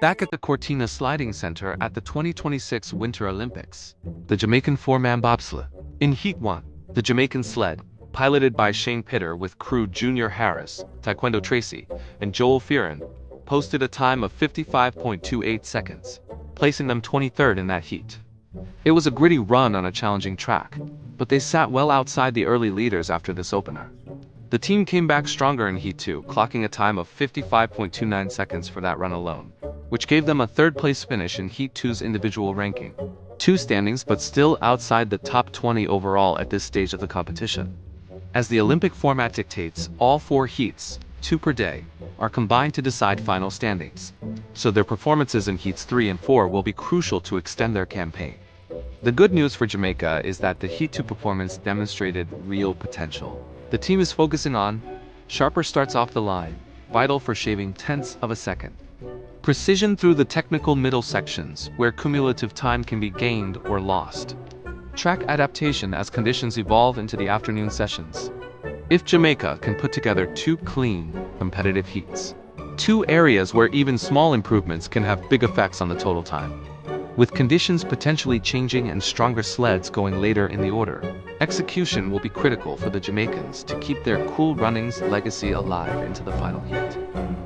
Back at the Cortina Sliding Center at the 2026 Winter Olympics, the Jamaican four-man bobsled. In Heat 1, the Jamaican sled, piloted by Shane Pitter with crew Junior Harris, Taekwondo Tracy, and Joel Fearon, posted a time of 55.28 seconds, placing them 23rd in that heat. It was a gritty run on a challenging track, but they sat well outside the early leaders after this opener. The team came back stronger in Heat 2, clocking a time of 55.29 seconds for that run alone, which gave them a third-place finish in Heat 2's individual ranking. Two standings, but still outside the top 20 overall at this stage of the competition. As the Olympic format dictates, all four heats, 2 per day, are combined to decide final standings, so their performances in Heats 3 and 4 will be crucial to extend their campaign. The good news for Jamaica is that the Heat 2 performance demonstrated real potential. The team is focusing on sharper starts off the line, vital for shaving tenths of a second. Precision through the technical middle sections, where cumulative time can be gained or lost. Track adaptation as conditions evolve into the afternoon sessions. If Jamaica can put together 2 clean, competitive heats, 2 areas where even small improvements can have big effects on the total time. With conditions potentially changing and stronger sleds going later in the order, execution will be critical for the Jamaicans to keep their cool runnings legacy alive into the final heat.